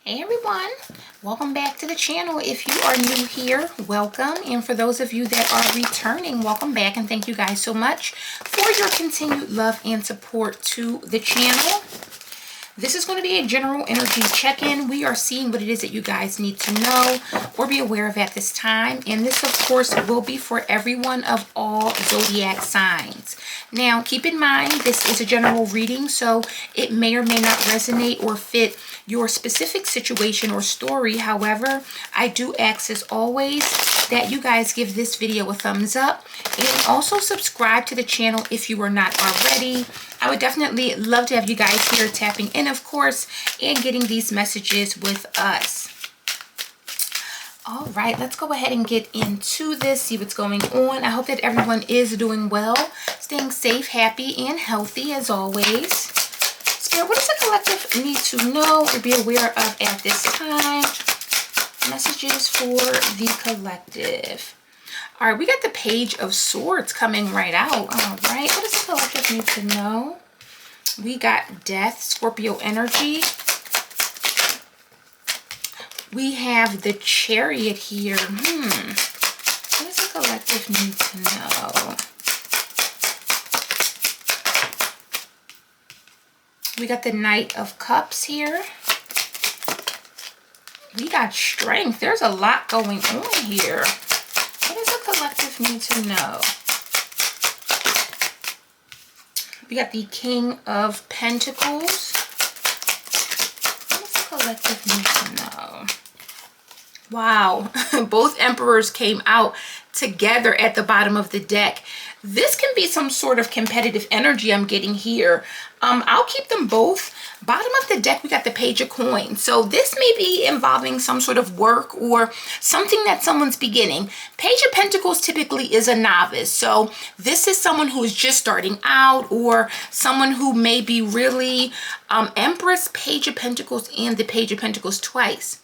Hey everyone, welcome back to the channel. If you are new here, welcome. And for those of you that are returning, welcome back. And thank you guys so much for your continued love and support to the channel. This is going to be a general energy check-in. We are seeing what it is that you guys need to know or be aware of at this time. And this, of course, will be for everyone of all zodiac signs. Now, keep in mind, this is a general reading, so it may or may not resonate or fit your specific situation or story. However, I do ask, as always, that you guys give this video a thumbs up and also subscribe to the channel if you are not already. I would definitely love to have you guys here tapping in, of course, and getting these messages with us. All right, let's go ahead and get into this, see what's going on. I hope that everyone is doing well, staying safe, happy, and healthy as always. Spirit, what does the collective need to know or be aware of at this time? Messages for the collective. All right, we got the Page of Swords coming right out. All right, what does the collective need to know? We got Death, Scorpio energy. We have the Chariot here. What does the collective need to know? We got the Knight of Cups here. We got Strength. There's a lot going on here. What does the collective need to know? We got the King of Pentacles. What does the collective need to know? Wow, both Emperors came out together at the bottom of the deck. This can be some sort of competitive energy I'm getting here. I'll keep them both. Bottom of the deck, we got the Page of Coins. So this may be involving some sort of work or something that someone's beginning. Page of Pentacles typically is a novice. So this is someone who is just starting out or someone who may be really Empress, Page of Pentacles, and the Page of Pentacles twice.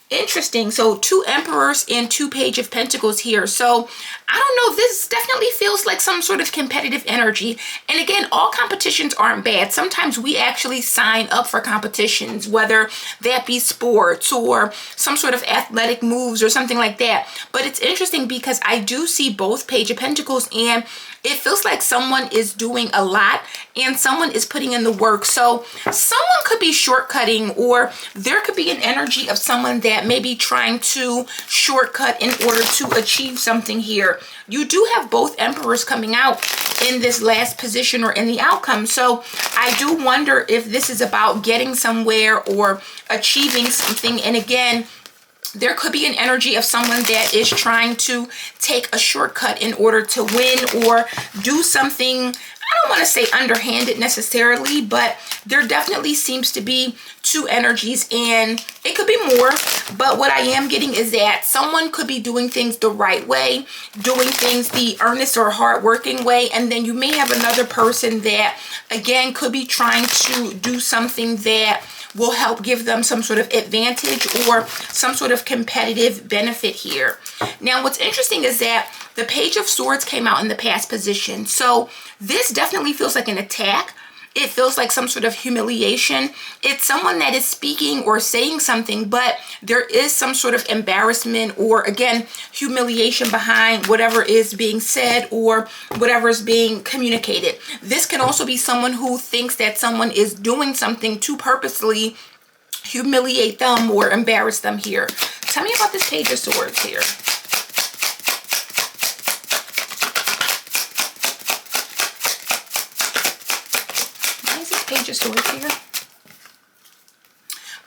Interesting. So 2 Emperors and 2 Page of Pentacles here. So I don't know, this definitely feels like some sort of competitive energy. And again, all competitions aren't bad. Sometimes we actually sign up for competitions, whether that be sports or some sort of athletic moves or something like that. But it's interesting because I do see both Page of Pentacles, and it feels like someone is doing a lot and someone is putting in the work. So someone could be shortcutting, or there could be an energy of someone that may be trying to shortcut in order to achieve something here. You do have both Emperors coming out in this last position or in the outcome. So I do wonder if this is about getting somewhere or achieving something. And again, there could be an energy of someone that is trying to take a shortcut in order to win or do something. I don't want to say underhanded necessarily, but there definitely seems to be 2 energies, and it could be more. But what I am getting is that someone could be doing things the right way, doing things the earnest or hardworking way. And then you may have another person that, again, could be trying to do something that will help give them some sort of advantage or some sort of competitive benefit here. Now, what's interesting is that the Page of Swords came out in the past position. So this definitely feels like an attack. It feels like some sort of humiliation. It's someone that is speaking or saying something, but there is some sort of embarrassment or, again, humiliation behind whatever is being said or whatever is being communicated. This can also be someone who thinks that someone is doing something to purposely humiliate them or embarrass them here. Tell me about this Page of Swords here. Page of Swords here.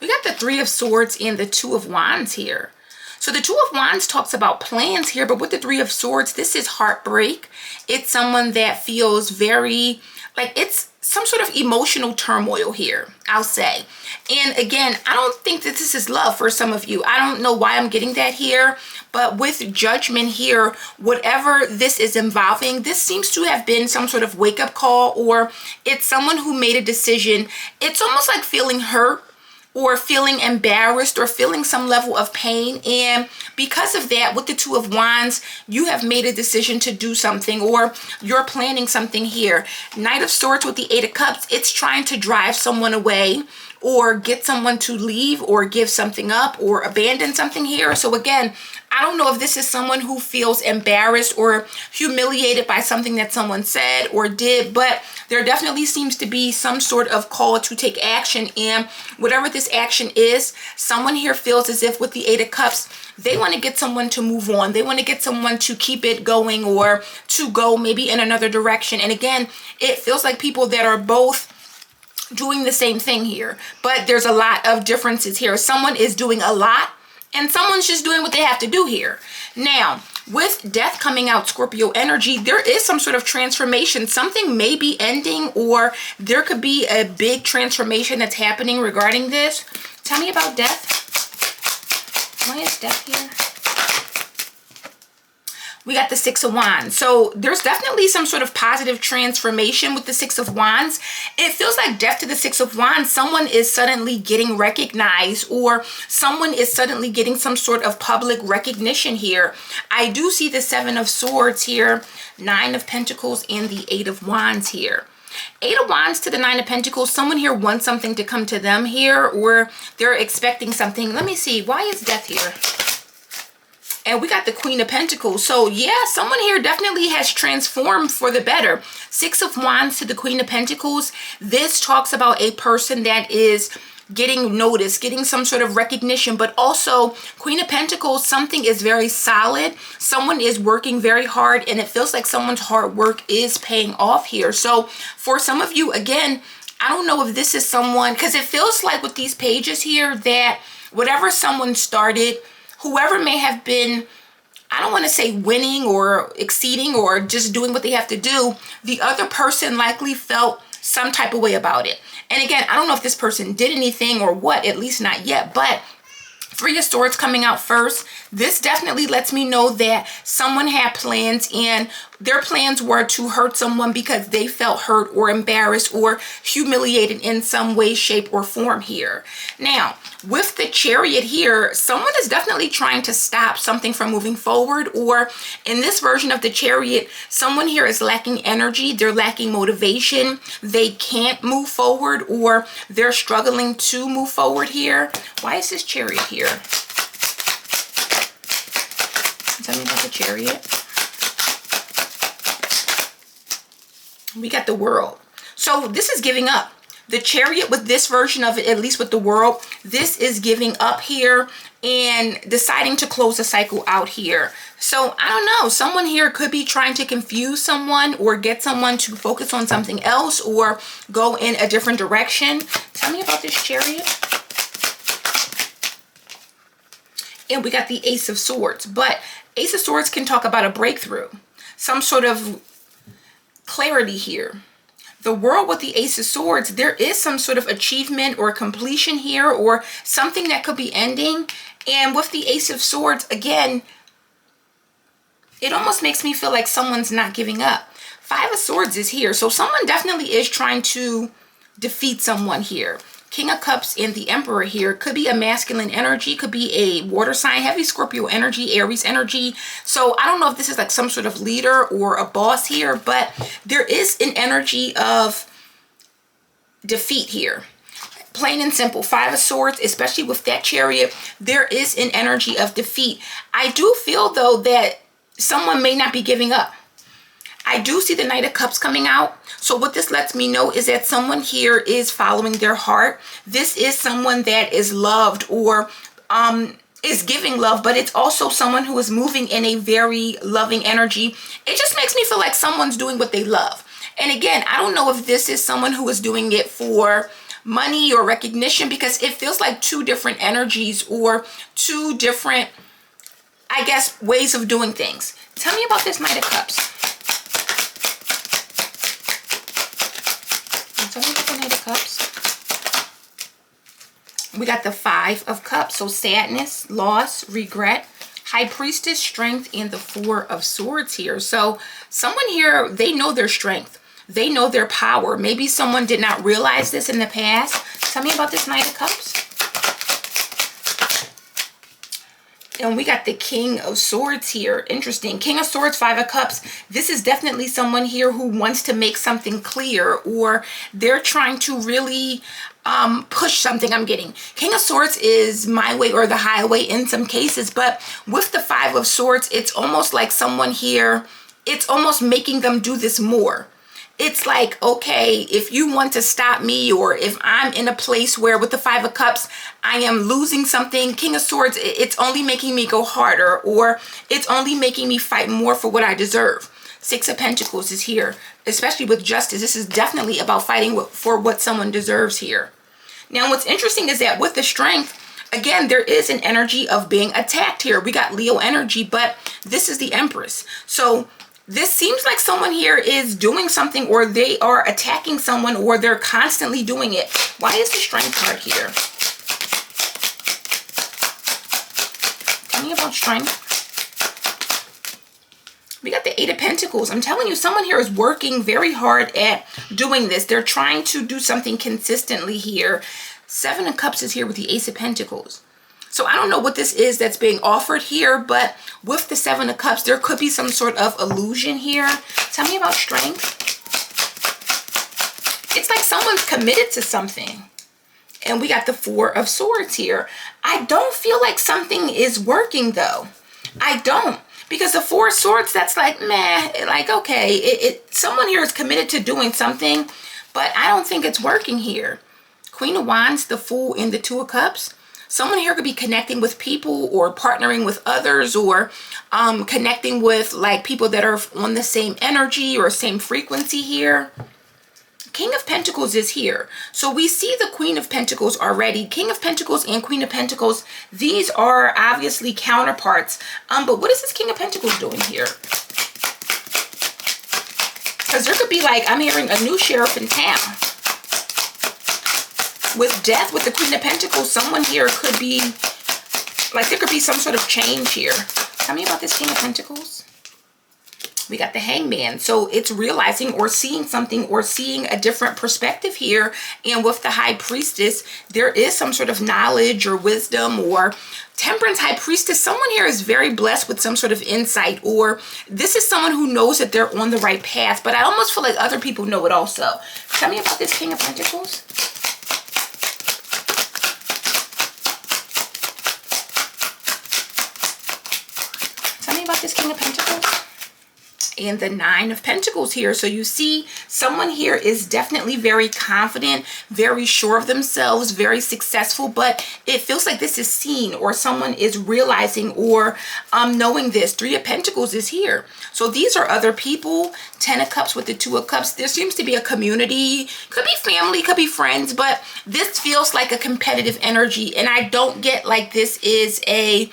We got the 3 of Swords and the 2 of Wands here. So the 2 of Wands talks about plans here, but with the 3 of Swords, this is heartbreak. It's someone that feels very, like it's some sort of emotional turmoil here, I'll say. And again, I don't think that this is love for some of you. I don't know why I'm getting that here, but with Judgment here, whatever this is involving, this seems to have been some sort of wake-up call, or it's someone who made a decision. It's almost like feeling hurt or feeling embarrassed or feeling some level of pain. And because of that, with the Two of Wands, you have made a decision to do something, or you're planning something here. Knight of Swords with the Eight of Cups, it's trying to drive someone away, or get someone to leave or give something up or abandon something here. So again, I don't know if this is someone who feels embarrassed or humiliated by something that someone said or did, but there definitely seems to be some sort of call to take action. And whatever this action is, someone here feels as if with the Eight of Cups, they want to get someone to move on. They want to get someone to keep it going or to go maybe in another direction. And again, it feels like people that are both doing the same thing here, but there's a lot of differences here. Someone is doing a lot and someone's just doing what they have to do here. Now, with death coming out, Scorpio energy, there is some sort of transformation. Something may be ending, or there could be a big transformation that's happening regarding this. Tell me about death. Why is death here? We got the Six of Wands. So there's definitely some sort of positive transformation with the Six of Wands. It feels like death to the Six of Wands. Someone is suddenly getting recognized, or someone is suddenly getting some sort of public recognition here. I do see the Seven of Swords here, Nine of Pentacles, and the Eight of Wands here. Eight of Wands to the Nine of Pentacles. Someone here wants something to come to them here, or they're expecting something. Let me see. Why is death here? And we got the Queen of Pentacles. So yeah, someone here definitely has transformed for the better. Six of Wands to the Queen of Pentacles. This talks about a person that is getting noticed, getting some sort of recognition, but also Queen of Pentacles, something is very solid. Someone is working very hard, and it feels like someone's hard work is paying off here. So for some of you, again, I don't know if this is someone, because it feels like with these pages here that whatever someone started, whoever may have been, I don't want to say winning or exceeding or just doing what they have to do, the other person likely felt some type of way about it. And again, I don't know if this person did anything or what, at least not yet, but Three of Swords coming out first. This definitely lets me know that someone had plans, and their plans were to hurt someone because they felt hurt or embarrassed or humiliated in some way, shape, or form here. Now, with the Chariot here, someone is definitely trying to stop something from moving forward, or in this version of the Chariot, someone here is lacking energy, they're lacking motivation, they can't move forward, or they're struggling to move forward here. Why is this Chariot here? Tell me about the Chariot. We got the World. So this is giving up. The Chariot with this version of it, at least with the World, this is giving up here and deciding to close the cycle out here. So I don't know, someone here could be trying to confuse someone or get someone to focus on something else or go in a different direction. Tell me about this Chariot. And we got the Ace of Swords, but Ace of Swords can talk about a breakthrough, some sort of clarity here. The World with the Ace of Swords, there is some sort of achievement or completion here, or something that could be ending. And with the Ace of Swords, again, it almost makes me feel like someone's not giving up. Five of Swords is here, so someone definitely is trying to defeat someone here. King of Cups and the Emperor here could be a masculine energy, could be a water sign, heavy Scorpio energy, Aries energy. So I don't know if this is like some sort of leader or a boss here, but there is an energy of defeat here. Plain and simple. Five of Swords, especially with that Chariot, there is an energy of defeat. I do feel though that someone may not be giving up. I do see the Knight of Cups coming out. So what this lets me know is that someone here is following their heart. This is someone that is loved or is giving love, but it's also someone who is moving in a very loving energy. It just makes me feel like someone's doing what they love. And again, I don't know if this is someone who is doing it for money or recognition, because it feels like two different energies or two different, I guess, ways of doing things. Tell me about this Knight of Cups. Tell me about the Knight of Cups. We got the Five of Cups. So sadness, loss, regret, High Priestess, strength, and the Four of Swords here. So someone here, they know their strength. They know their power. Maybe someone did not realize this in the past. Tell me about this Knight of Cups. And we got the King of Swords here. Interesting. King of Swords, Five of Cups. This is definitely someone here who wants to make something clear, or they're trying to really push something. I'm getting King of Swords is my way or the highway in some cases, but with the Five of Swords, it's almost like someone here, it's almost making them do this more. It's like, okay, if you want to stop me, or if I'm in a place where with the Five of Cups, I am losing something, King of Swords, it's only making me go harder, or it's only making me fight more for what I deserve. Six of Pentacles is here, especially with justice. This is definitely about fighting for what someone deserves here. Now, what's interesting is that with the Strength, again, there is an energy of being attacked here. We got Leo energy, but this is the Empress. So this seems like someone here is doing something, or they are attacking someone, or they're constantly doing it. Why is the Strength card here? Tell me about Strength. We got the Eight of Pentacles. I'm telling you, someone here is working very hard at doing this. They're trying to do something consistently here. Seven of Cups is here with the Ace of Pentacles. So I don't know what this is that's being offered here, but with the Seven of Cups, there could be some sort of illusion here. Tell me about Strength. It's like someone's committed to something. And we got the Four of Swords here. I don't feel like something is working, though. I don't. Because the Four of Swords, that's like, meh, like, okay, someone here is committed to doing something, but I don't think it's working here. Queen of Wands, the Fool, and the Two of Cups. Someone here could be connecting with people, or partnering with others, or connecting with like people that are on the same energy or same frequency here. King of Pentacles is here. So we see the Queen of Pentacles already. King of Pentacles and Queen of Pentacles, these are obviously counterparts. But what is this King of Pentacles doing here? Because there could be like, I'm hearing a new sheriff in town. With Death, with the Queen of Pentacles, someone here could be, like there could be some sort of change here. Tell me about this King of Pentacles. We got the Hangman. So it's realizing or seeing something, or seeing a different perspective here. And with the High Priestess, there is some sort of knowledge or wisdom or Temperance. High Priestess, someone here is very blessed with some sort of insight, or this is someone who knows that they're on the right path. But I almost feel like other people know it also. Tell me about this King of Pentacles. Tell me about this King of Pentacles. And the Nine of Pentacles here. So you see someone here is definitely very confident, very sure of themselves, very successful, but it feels like this is seen, or someone is realizing or knowing this. Three of Pentacles is here. So these are other people. Ten of Cups with the Two of Cups. There seems to be a community, could be family, could be friends, but this feels like a competitive energy. And I don't get like this is a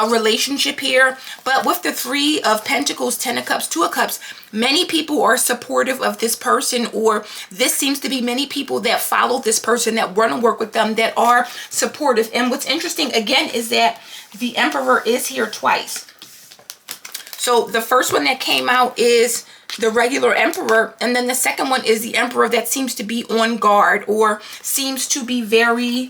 relationship here. But with the Three of Pentacles, Ten of Cups, Two of Cups, many people are supportive of this person, or this seems to be many people that follow this person, that want to work with them, that are supportive. And what's interesting again is that the Emperor is here twice. So the first one that came out is the regular Emperor, and then the second one is the Emperor that seems to be on guard, or seems to be very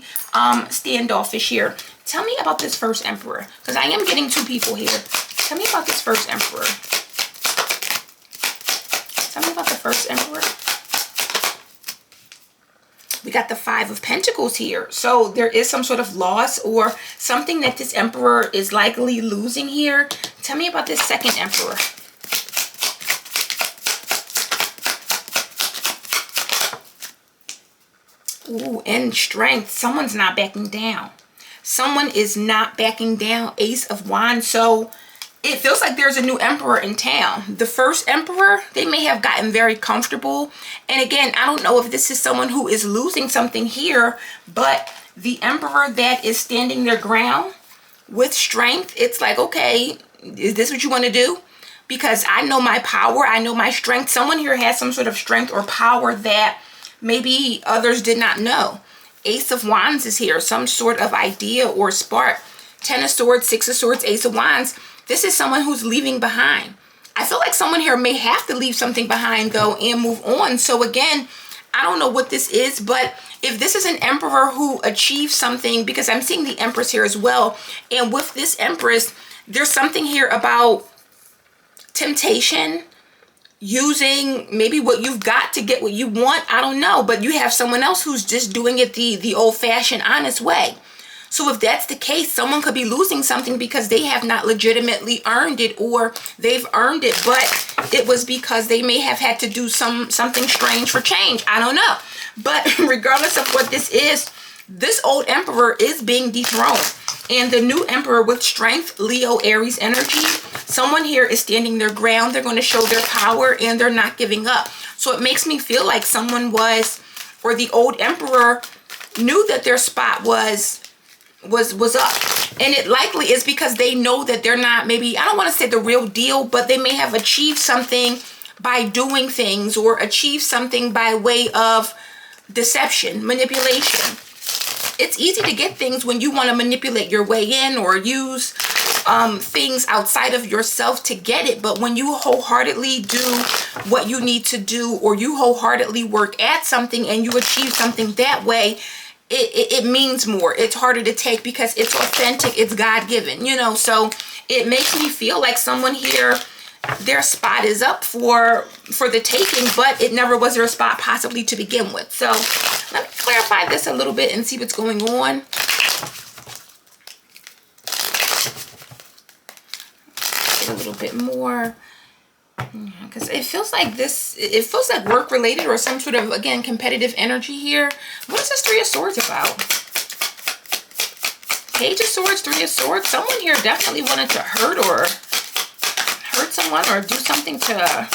standoffish here. Tell me about this first Emperor, because I am getting two people here. Tell me about this first Emperor. Tell me about the first Emperor. We got the Five of Pentacles here. So there is some sort of loss, or something that this Emperor is likely losing here. Tell me about this second Emperor. Ooh, and Strength. Someone's not backing down. Someone is not backing down. Ace of Wands. So it feels like there's a new Emperor in town. The first Emperor, they may have gotten very comfortable. And again, I don't know if this is someone who is losing something here, but the Emperor that is standing their ground with Strength, it's like, okay, is this what you want to do? Because I know my power, I know my strength. Someone here has some sort of strength or power that maybe others did not know. Ace of Wands is here, some sort of idea or spark. Ten of Swords, Six of Swords, Ace of Wands. This is someone who's leaving behind. I feel like someone here may have to leave something behind though and move on. So again, I don't know what this is, but if this is an Emperor who achieved something, because I'm seeing the Empress here as well. And with this Empress, there's something here about temptation. using maybe what you've got to get what you want. I don't know, but you have someone else who's just doing it the old-fashioned, honest way. So if that's the case, someone could be losing something because they have not legitimately earned it, or they've earned it, but it was because they may have had to do something strange for change. I don't know. But regardless of what this is, this old emperor is being dethroned. And the new emperor with strength, Leo, Aries energy, someone here is standing their ground. They're going to show their power and they're not giving up. So it makes me feel like someone was, or the old emperor knew that their spot was up. And it likely is because they know that they're not, maybe, I don't want to say the real deal, but they may have achieved something by doing things, or achieved something by way of deception, manipulation. It's easy to get things when you want to manipulate your way in, or use things outside of yourself to get it. But when you wholeheartedly do what you need to do, or you wholeheartedly work at something and you achieve something that way, it means more. It's harder to take because it's authentic, it's God-given, you know. So it makes me feel like someone here, their spot is up for the taking, but it never was their spot possibly to begin with. So let me clarify this a little bit and see what's going on. Get a little bit more, because it feels like this, it feels like work related, or some sort of, again, competitive energy here. What is this Three of Swords about? Page of Swords, Three of Swords. Someone here definitely wanted to hurt someone, or do something to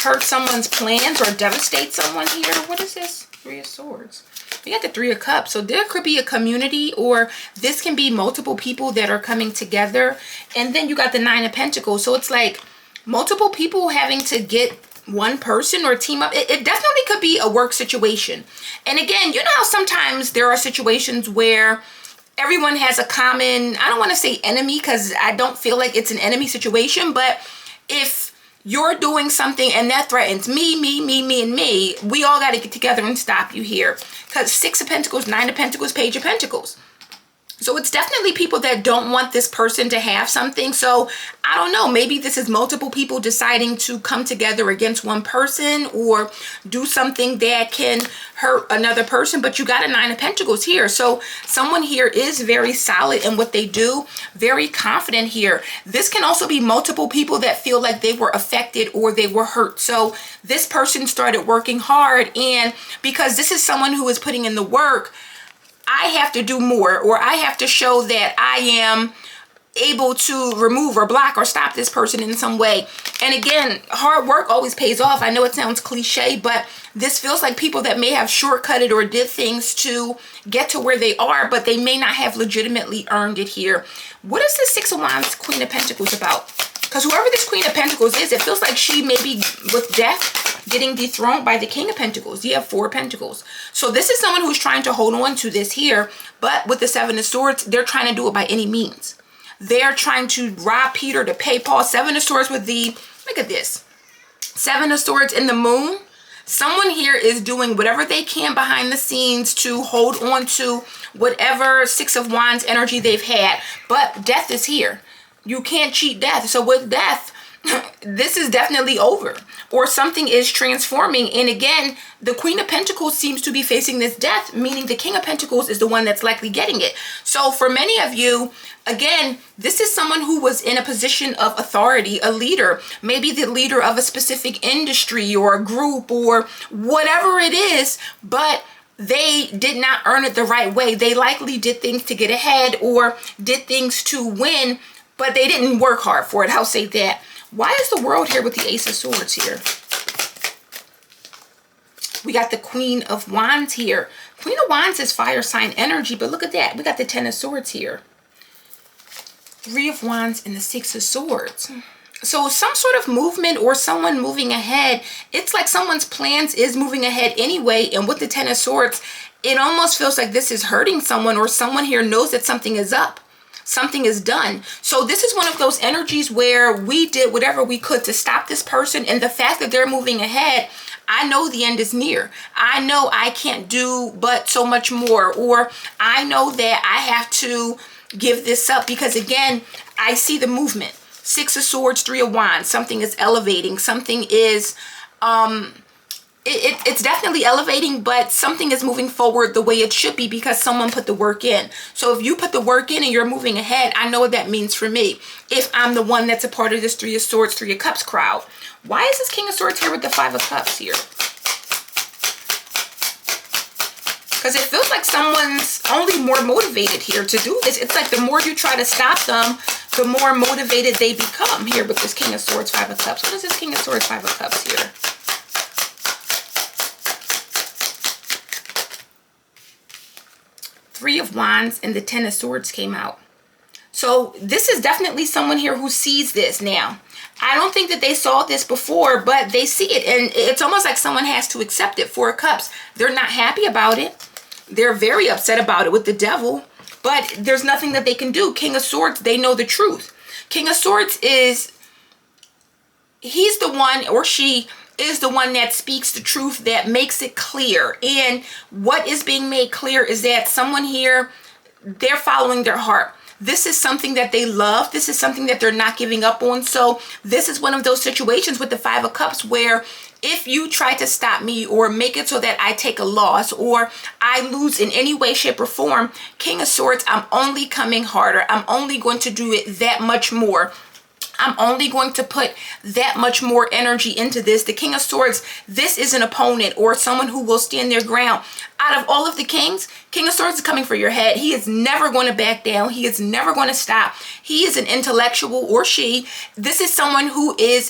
hurt someone's plans, or devastate someone here. What is this Three of Swords? We got the Three of Cups. So there could be a community, or this can be multiple people that are coming together. And then you got the Nine of Pentacles. So it's like multiple people having to get one person or team up. It definitely could be a work situation. And again, you know how sometimes there are situations where everyone has a common, I don't want to say enemy, because I don't feel like it's an enemy situation, but if you're doing something and that threatens me, and me, we all got to get together and stop you here. Because Six of Pentacles, Nine of Pentacles, Page of Pentacles. So it's definitely people that don't want this person to have something. So I don't know, maybe this is multiple people deciding to come together against one person, or do something that can hurt another person. But you got a Nine of Pentacles here. So someone here is very solid in what they do, very confident here. This can also be multiple people that feel like they were affected or they were hurt. So this person started working hard, and because this is someone who is putting in the work, I have to do more, or I have to show that I am able to remove or block or stop this person in some way. And again, hard work always pays off. I know it sounds cliche, but this feels like people that may have shortcutted or did things to get to where they are, but they may not have legitimately earned it here. What is the Six of Wands, Queen of Pentacles about? Because whoever this Queen of Pentacles is, it feels like she may be with death getting dethroned by the King of Pentacles. You have Four of Pentacles. So this is someone who's trying to hold on to this here, but with the Seven of Swords, they're trying to do it by any means. They're trying to rob Peter to pay Paul. Seven of Swords with the, look at this, Seven of Swords in the Moon. Someone here is doing whatever they can behind the scenes to hold on to whatever Six of Wands energy they've had, but death is here. You can't cheat death. So with death, this is definitely over, or something is transforming. And again, the Queen of Pentacles seems to be facing this death, meaning the King of Pentacles is the one that's likely getting it. So for many of you, again, this is someone who was in a position of authority, a leader, maybe the leader of a specific industry or a group or whatever it is, but they did not earn it the right way. They likely did things to get ahead or did things to win, but they didn't work hard for it. I'll say that. Why is the World here with the Ace of Swords here? We got the Queen of Wands here. Queen of Wands is fire sign energy, but look at that. We got the Ten of Swords here. Three of Wands and the Six of Swords. So some sort of movement or someone moving ahead. It's like someone's plans is moving ahead anyway. And with the Ten of Swords, it almost feels like this is hurting someone, or someone here knows that something is up. Something is done. So this is one of those energies where we did whatever we could to stop this person. And the fact that they're moving ahead, I know the end is near. I know I can't do but so much more. Or I know that I have to give this up because, again, I see the movement. Six of Swords, Three of Wands. Something is elevating. Something is, it's definitely elevating, but something is moving forward the way it should be because someone put the work in. So if you put the work in and you're moving ahead, I know what that means for me. If I'm the one that's a part of this Three of Swords, Three of Cups crowd. Why is this King of Swords here with the Five of Cups here? Because it feels like someone's only more motivated here to do this. It's like the more you try to stop them, the more motivated they become here with this King of Swords, Five of Cups. What is this King of Swords, Five of Cups here? Three of Wands and the Ten of Swords came out. So this is definitely someone here who sees this now. I don't think that they saw this before, but they see it. And it's almost like someone has to accept it. Four of Cups. They're not happy about it. They're very upset about it with the Devil. But there's nothing that they can do. King of Swords, they know the truth. King of Swords is, he's the one, or she is the one that speaks the truth, that makes it clear. And what is being made clear is that someone here, they're following their heart. This is something that they love. This is something that they're not giving up on. So this is one of those situations with the Five of Cups where if you try to stop me or make it so that I take a loss or I lose in any way, shape, or form, King of Swords, I'm only coming harder. I'm only going to do it that much more. I'm only going to put that much more energy into this. The King of Swords, this is an opponent or someone who will stand their ground. Out of all of the kings, King of Swords is coming for your head. He is never going to back down. He is never going to stop. He is an intellectual, or she. This is someone who is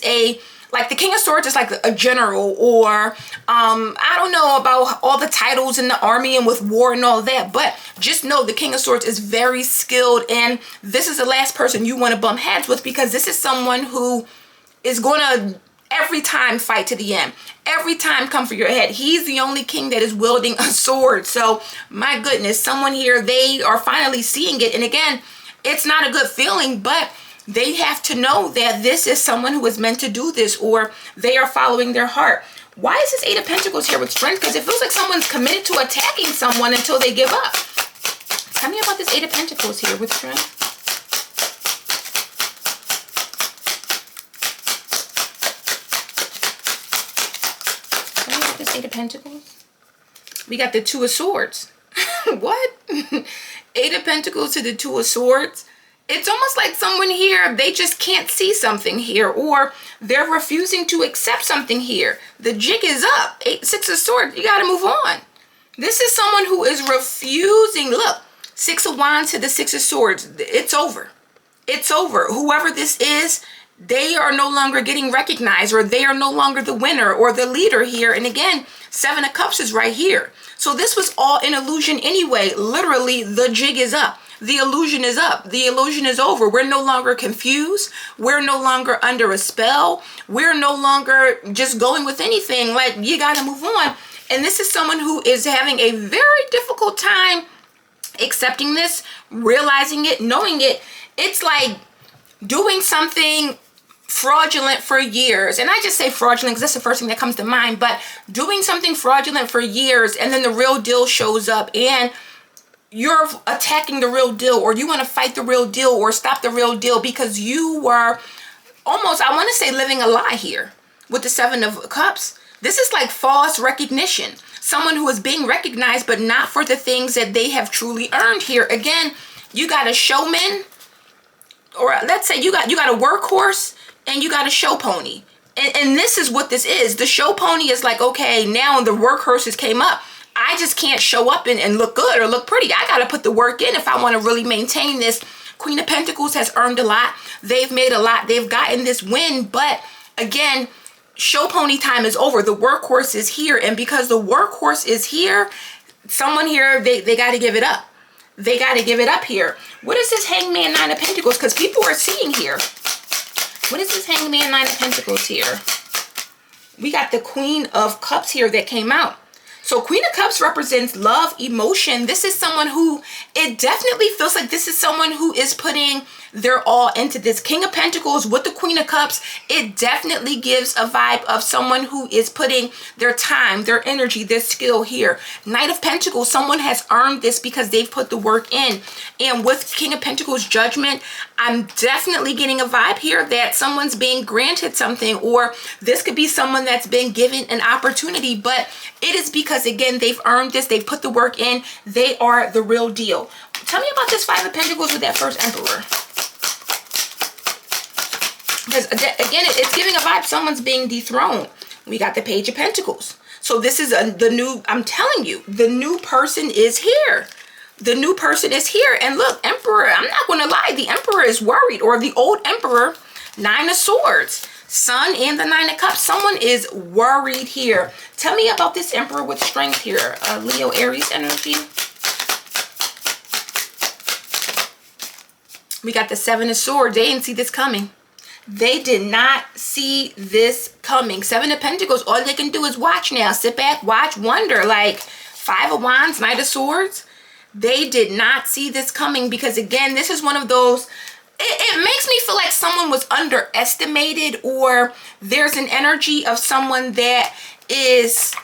like the King of Swords is like a general, or I don't know about all the titles in the army and with war and all that, but just know the King of Swords is very skilled, and this is the last person you want to bump heads with, because this is someone who is going to every time fight to the end. Every time come for your head. He's the only king that is wielding a sword. So my goodness, someone here, they are finally seeing it. And again, it's not a good feeling, but they have to know that this is someone who is meant to do this, or they are following their heart. Why is this Eight of Pentacles here with Strength? Because it feels like someone's committed to attacking someone until they give up. Tell me about this Eight of Pentacles here with Strength. Tell me about this Eight of Pentacles. We got the Two of Swords. What? Eight of Pentacles to the Two of Swords. It's almost like someone here, they just can't see something here, or they're refusing to accept something here. The jig is up. Six of Swords, you got to move on. This is someone who is refusing. Look, Six of Wands to the Six of Swords. It's over. It's over. Whoever this is, they are no longer getting recognized, or they are no longer the winner or the leader here. And again, Seven of Cups is right here. So this was all an illusion anyway. Literally, the jig is up. The illusion is up. The illusion is over. We're no longer confused. We're no longer under a spell. We're no longer just going with anything. Like, you got to move on. And this is someone who is having a very difficult time accepting this, realizing it, knowing it. It's like doing something fraudulent for years. And I just say fraudulent because that's the first thing that comes to mind. But doing something fraudulent for years, and then the real deal shows up, and you're attacking the real deal, or you want to fight the real deal or stop the real deal because you were almost, I want to say, living a lie here with the Seven of Cups. This is like false recognition. Someone who is being recognized, but not for the things that they have truly earned here. Again, you got a showman, or let's say you got a workhorse and you got a show pony. And this is what this is. The show pony is like, okay, now the workhorses came up. I just can't show up and look good or look pretty. I got to put the work in if I want to really maintain this. Queen of Pentacles has earned a lot. They've made a lot. They've gotten this win. But again, show pony time is over. The workhorse is here. And because the workhorse is here, someone here, they got to give it up. They got to give it up here. What is this Hangman, Nine of Pentacles? Because people are seeing here. What is this Hangman, Nine of Pentacles here? We got the Queen of Cups here that came out. So Queen of Cups represents love, emotion. This is someone who, it definitely feels like this is someone who is putting their all into this. King of Pentacles with the Queen of Cups, it definitely gives a vibe of someone who is putting their time, their energy, their skill here. Knight of Pentacles, someone has earned this because they've put the work in. And with King of Pentacles judgment, I'm definitely getting a vibe here that someone's being granted something, or this could be someone that's been given an opportunity, but it is because, again, they've earned this, they've put the work in, they are the real deal. Tell me about this Five of Pentacles with that first Emperor. Because, again, it's giving a vibe someone's being dethroned. We got the Page of Pentacles. So this is the new, I'm telling you, the new person is here. The new person is here. And look, Emperor, I'm not going to lie, the Emperor is worried, or the old Emperor, Nine of Swords, Sun and the Nine of Cups. Someone is worried here. Tell me about this Emperor with strength here. Leo, Aries energy. We got the Seven of Swords. They didn't see this coming. They did not see this coming. Seven of Pentacles, all they can do is watch now. Sit back, watch, wonder. Like Five of Wands, Knight of Swords. They did not see this coming because, again, this is one of those, it makes me feel like someone was underestimated, or there's an energy of someone that is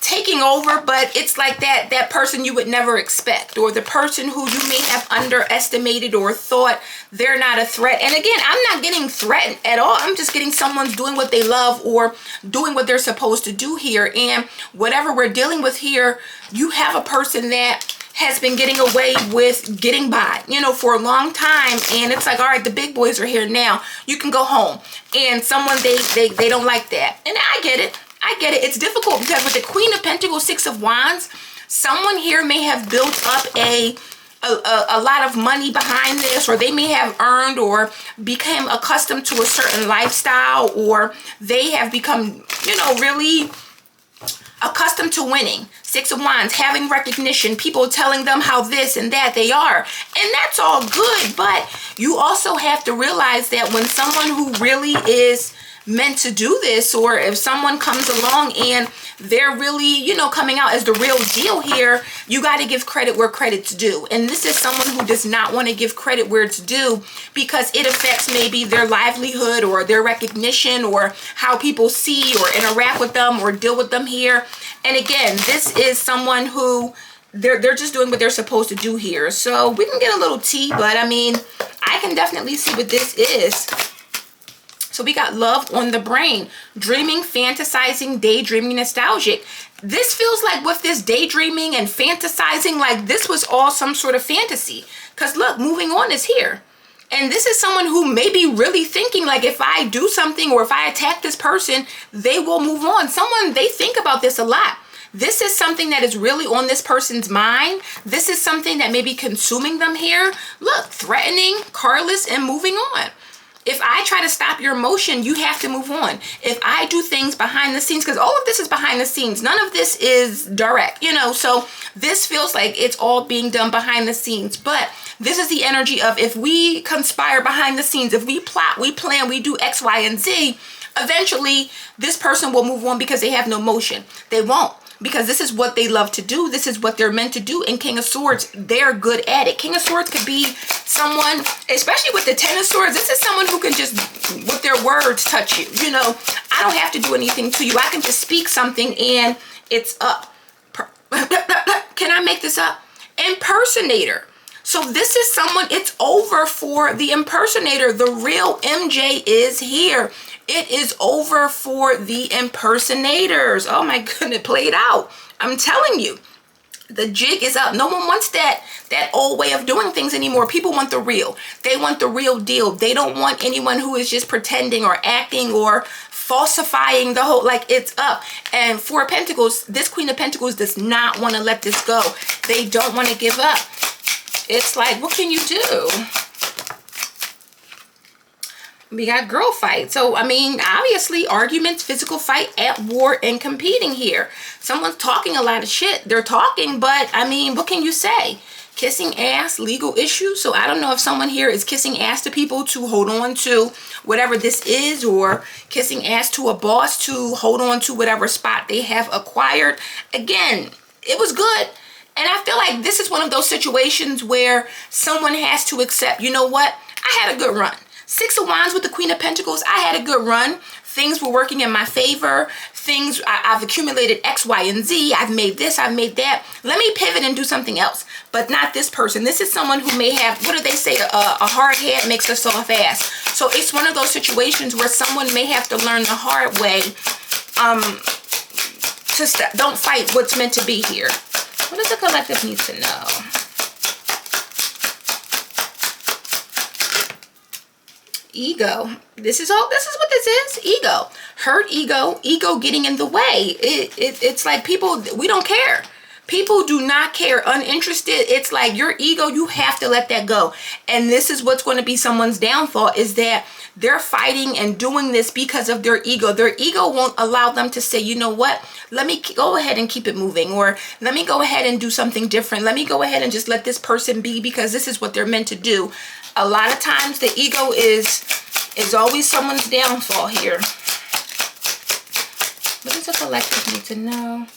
taking over, but it's like that person you would never expect, or the person who you may have underestimated or thought they're not a threat. And again, I'm not getting threatened at all. I'm just getting someone's doing what they love or doing what they're supposed to do here. And whatever we're dealing with here, you have a person that has been getting away with getting by, you know, for a long time. And it's like, all right, the big boys are here now. You can go home. And someone, they don't like that. And I get it. I get it. It's difficult because with the Queen of Pentacles, Six of Wands, someone here may have built up a lot of money behind this, or they may have earned or became accustomed to a certain lifestyle, or they have become, you know, really accustomed to winning. Six of Wands, having recognition, people telling them how this and that they are. And that's all good, but you also have to realize that when someone who really is meant to do this, or if someone comes along and they're really, you know, coming out as the real deal here, you got to give credit where credit's due. And this is someone who does not want to give credit where it's due because it affects maybe their livelihood or their recognition or how people see or interact with them or deal with them here. And again, this is someone who they're just doing what they're supposed to do here. So we can get a little tea, but I mean, I can definitely see what this is. So we got love on the brain, dreaming, fantasizing, daydreaming, nostalgic. This feels like with this daydreaming and fantasizing, like this was all some sort of fantasy. Because look, moving on is here. And this is someone who may be really thinking like, if I do something or if I attack this person, they will move on. Someone, they think about this a lot. This is something that is really on this person's mind. This is something that may be consuming them here. Look, threatening, careless, and moving on. If I try to stop your emotion, you have to move on. If I do things behind the scenes, because all of this is behind the scenes, none of this is direct, you know, so this feels like it's all being done behind the scenes. But this is the energy of if we conspire behind the scenes, if we plot, we plan, we do X, Y, and Z, eventually this person will move on because they have no emotion. They won't. Because this is what they love to do. This is what they're meant to do. And King of Swords, they're good at it. King of Swords could be someone, especially with the Ten of Swords, this is someone who can just, with their words, touch you. You know, I don't have to do anything to you. I can just speak something and it's up. Can I make this up? Impersonator. So this is someone, it's over for the impersonator. The real MJ is here. It is over for the impersonators. Oh my goodness, play it out. I'm telling you, the jig is up. No one wants that old way of doing things anymore. People want the real. They want the real deal. They don't want anyone who is just pretending or acting or falsifying the whole, like it's up. And Four of Pentacles, this Queen of Pentacles does not want to let this go. They don't want to give up. It's like, what can you do? We got girl fight. So, I mean, obviously arguments, physical fight, at war, and competing here. Someone's talking a lot of shit. They're talking, but I mean, what can you say? kissing ass, legal issues. So I don't know if someone here is kissing ass to people to hold on to whatever this is, or kissing ass to a boss to hold on to whatever spot they have acquired. Again, it was good. And I feel like this is one of those situations where someone has to accept, you know what? I had a good run. Six of Wands with the Queen of Pentacles. I had a good run. Things were working in my favor. I've accumulated X, Y, and Z. I've made this, I've made that. Let me pivot and do something else. But not this person. This is someone who may have, what do they say? A hard head makes a soft ass. So it's one of those situations where someone may have to learn the hard way to don't fight what's meant to be here. What does the collective need to know? Ego. This is what this is. Ego. Hurt ego. Ego getting in the way. It's like people, we don't care. People do not care. Uninterested. It's like your ego, you have to let that go. And this is what's going to be someone's downfall, is that they're fighting and doing this because of their ego. Their ego won't allow them to say, you know what, let me go ahead and keep it moving, or let me go ahead and do something different. Let me go ahead and just let this person be because this is what they're meant to do. A lot of times the ego is always someone's downfall here. What does the collective need to know?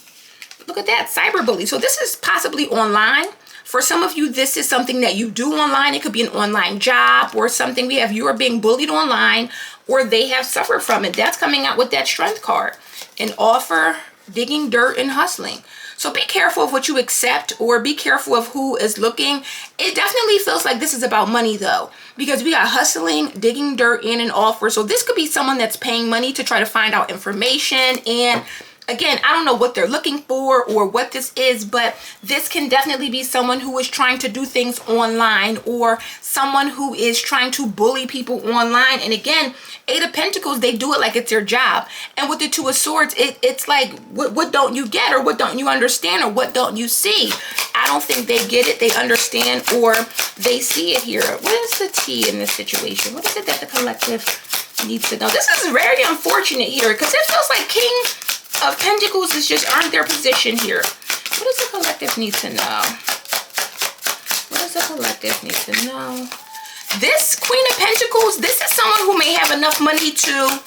Look at that, cyberbully. So this is possibly online. For some of you, this is something that you do online. It could be an online job or something. We have you are being bullied online, or they have suffered from it. That's coming out with that strength card. An offer, digging dirt, and hustling. So be careful of what you accept, or be careful of who is looking. It definitely feels like this is about money though, because we got hustling, digging dirt, and an offer. So this could be someone that's paying money to try to find out information. And again, I don't know what they're looking for or what this is, but this can definitely be someone who is trying to do things online, or someone who is trying to bully people online. And again, Eight of Pentacles, they do it like it's their job. And with the Two of Swords, it's like, what don't you get, or what don't you understand, or what don't you see? I don't think they get it, they understand, or they see it here. What is the T in this situation? What is it that the collective needs to know? This is very unfortunate here, because it feels like King of Pentacles has just earned their position here. What does the collective need to know? What does the collective need to know? This Queen of Pentacles, this is someone who may have enough money to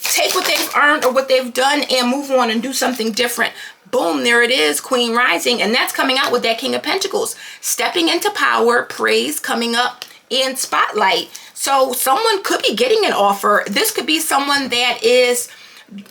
take what they've earned or what they've done and move on and do something different. Boom, there it is, Queen rising. And that's coming out with that King of Pentacles. Stepping into power, praise coming up in spotlight. So someone could be getting an offer. This could be someone that is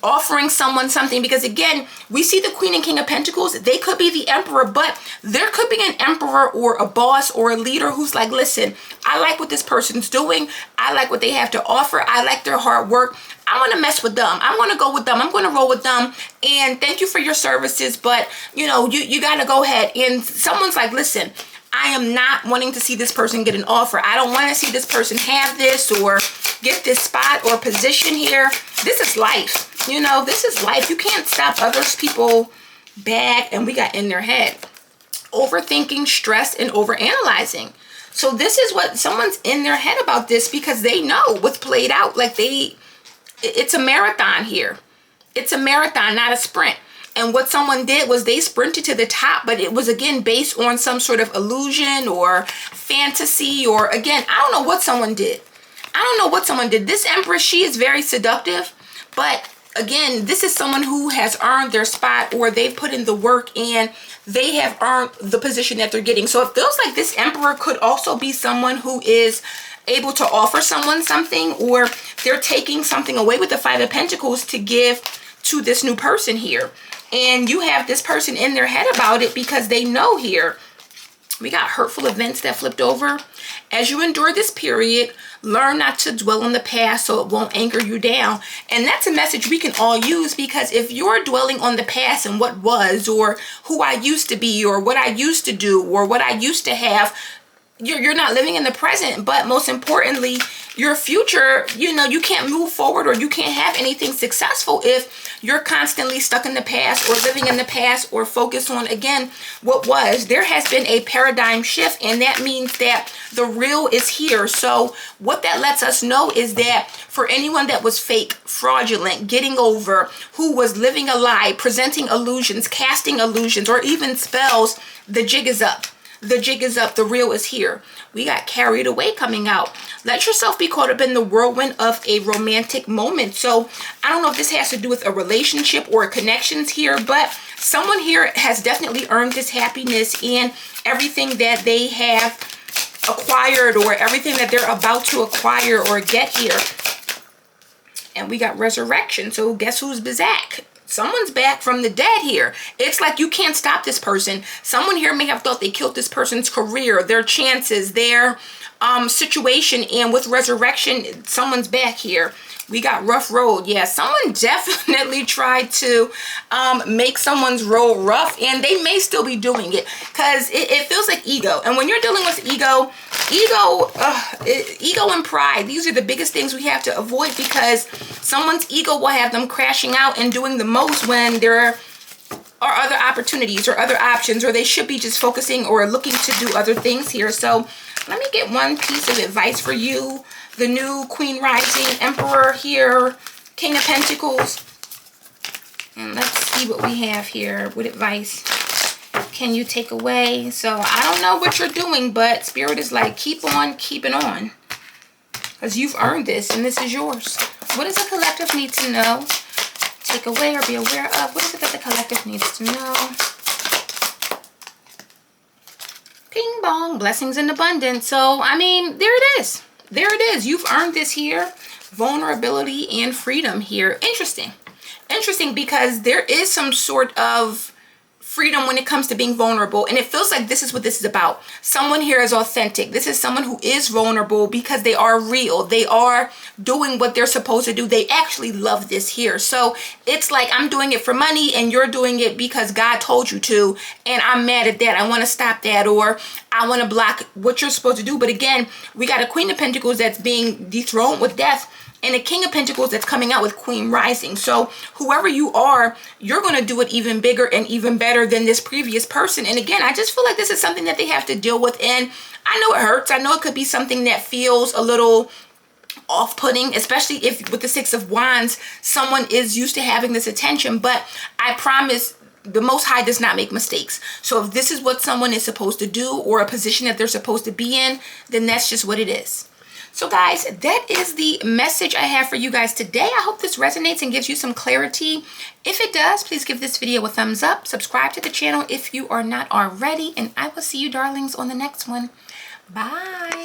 offering someone something, because again, we see the Queen and King of Pentacles. They could be the Emperor, but there could be an Emperor or a boss or a leader who's like, listen, I like what this person's doing. I like what they have to offer. I like their hard work. I want to mess with them. I want to go with them. I'm going to roll with them. And thank you for your services, but you know, you got to go ahead. And someone's like, listen, I am not wanting to see this person get an offer. I don't want to see this person have this or get this spot or position here. This is life. You know, this is life. You can't stop others people bag, and we got in their head. Overthinking, stress, and overanalyzing. So this is what someone's in their head about this, because they know what's played out. Like it's a marathon here. It's a marathon, not a sprint. And what someone did was they sprinted to the top, but it was again based on some sort of illusion or fantasy, or again, I don't know what someone did. I don't know what someone did. This Empress, she is very seductive, but again, this is someone who has earned their spot, or they've put in the work and they have earned the position that they're getting. So it feels like this Emperor could also be someone who is able to offer someone something, or they're taking something away with the Five of Pentacles to give to this new person here. And you have this person in their head about it because they know here. We got hurtful events that flipped over. As you endure this period, learn not to dwell on the past so it won't anchor you down. And that's a message we can all use, because if you're dwelling on the past and what was, or who I used to be, or what I used to do, or what I used to have, you're not living in the present. But most importantly, your future, you know, you can't move forward, or you can't have anything successful if you're constantly stuck in the past, or living in the past, or focused on, again, what was. There has been a paradigm shift, and that means that the real is here. So what that lets us know is that for anyone that was fake, fraudulent, getting over, who was living a lie, presenting illusions, casting illusions, or even spells, the jig is up. the jig is up, the reel is here. We got carried away coming out. Let yourself be caught up in the whirlwind of a romantic moment. So I don't know if this has to do with a relationship or connections here, but someone here has definitely earned this happiness, and everything that they have acquired or everything that they're about to acquire or get here. And we got resurrection. So guess who's back? Someone's back from the dead here. It's like you can't stop this person. Someone here may have thought they killed this person's career, their chances, their situation. And with resurrection, someone's back here. We got rough road. Yeah, someone definitely tried to make someone's road rough, and they may still be doing it, because it feels like ego. And when you're dealing with ego and pride, these are the biggest things we have to avoid, because someone's ego will have them crashing out and doing the most when there are other opportunities or other options, or they should be just focusing or looking to do other things here. So let me get one piece of advice for you. The new Queen Rising, Emperor here, King of Pentacles. And let's see what we have here. What advice can you take away? So I don't know what you're doing, but Spirit is like, keep on keeping on. Because you've earned this, and this is yours. What does the collective need to know? Take away or be aware of. What is it that the collective needs to know? Ping bong, blessings in abundance. So, I mean, there it is. There it is. You've earned this here. Vulnerability and freedom here. Interesting. Interesting, because there is some sort of freedom when it comes to being vulnerable. And it feels like this is what this is about. Someone here is authentic. This is someone who is vulnerable because they are real. They are doing what they're supposed to do. They actually love this here. So it's like, I'm doing it for money and you're doing it because God told you to. And I'm mad at that. I want to stop that, or I want to block what you're supposed to do. But again, we got a Queen of Pentacles that's being dethroned with death, and a King of Pentacles that's coming out with Queen Rising. So whoever you are, you're going to do it even bigger and even better than this previous person. And again, I just feel like this is something that they have to deal with. And I know it hurts. I know it could be something that feels a little off-putting, especially if with the Six of Wands, someone is used to having this attention. But I promise, the Most High does not make mistakes. So if this is what someone is supposed to do, or a position that they're supposed to be in, then that's just what it is. So guys, that is the message I have for you guys today. I hope this resonates and gives you some clarity. If it does, please give this video a thumbs up. Subscribe to the channel if you are not already. And I will see you darlings on the next one. Bye.